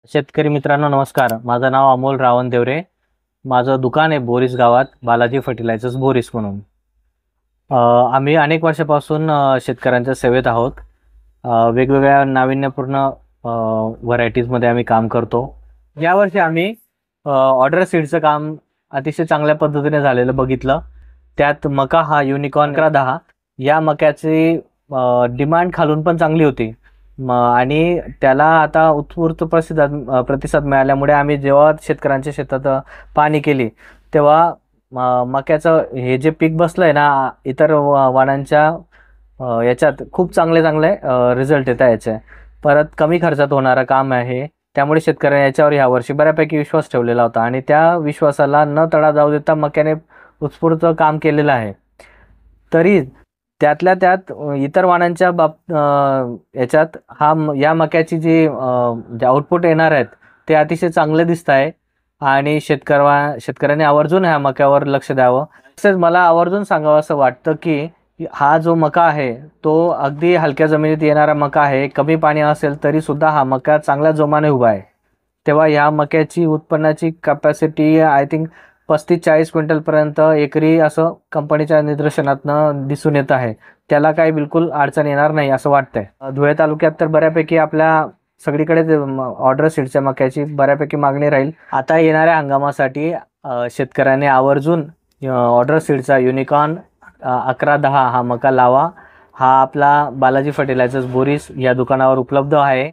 शेतकरी मित्रांनो नमस्कार. माझं नाव अमोल रावण देवरे. माझं दुकान आहे बोरीस गावात, बालाजी फर्टिलायझर्स बोरीस म्हणून. अ, आम्ही अनेक वर्षापासून शेतकऱ्यांच्या सेवेत आहोत. वेगवेगळ्या नाविन्यपूर्ण व्हरायटीजमध्ये आम्ही काम करतो. यावर्षी आम्ही ऑर्डर सीडचं काम अतिशय चांगल्या पद्धतीने झालेलं बघितलं. त्यात मका हा युनिकॉर्न 1110 या मक्याची डिमांड खालून पण चांगली होती. आणि त्याला आता उत्स्फूर्त प्रतिसाद मिळाल्यामुळे आम्ही जेव्हा शेतकऱ्यांच्या शेतात पाहणी केली तेव्हा मक्याचं हे जे पीक बसलंय ना, इतर वाणांच्या याच्यात खूप चांगले चांगले रिझल्ट येत आहे याचे. परत कमी खर्चात होणारं काम आहे, त्यामुळे शेतकऱ्यांनी याच्यावर यावर्षी बऱ्यापैकी विश्वास ठेवलेला होता आणि त्या विश्वासाला न तडा जाऊ देता मक्याने उत्स्फूर्त काम केलेलं आहे. तरी त्यातल्या त्यात इतर वाणांच्या याच्यात या मक्याची जी जे आउटपुट येणार आहेत ते अतिशय चांगले दिसत आहे आणि शेतकऱ्यांनी आवर्जून ह्या मक्यावर लक्ष द्यावं. तसेच मला आवर्जून सांगावं असं वाटतं की हा जो मका आहे तो अगदी हलक्या जमिनीत येणारा मका आहे. कमी पाणी असेल तरी सुद्धा हा मका चांगल्या जोमाने उभा आहे. तेव्हा ह्या मक्याची उत्पन्नाची कॅपॅसिटी आय थिंक 35-40 क्विंटलपर्यंत एकरी असं कंपनीच्या निदर्शनातनं दिसून येत आहे. त्याला काही बिलकुल अडचण येणार नाही असं वाटतंय. धुळे तालुक्यात तर बऱ्यापैकी आपल्या सगळीकडे ऑर्डर सीडच्या मक्याची बऱ्यापैकी मागणी राहील. आता येणाऱ्या हंगामासाठी शेतकऱ्याने आवर्जून ऑर्डर सीडचा युनिकॉर्न 1110 हा मका लावा. हा आपला बालाजी फर्टिलायझर्स बोरीस या दुकानावर उपलब्ध आहे.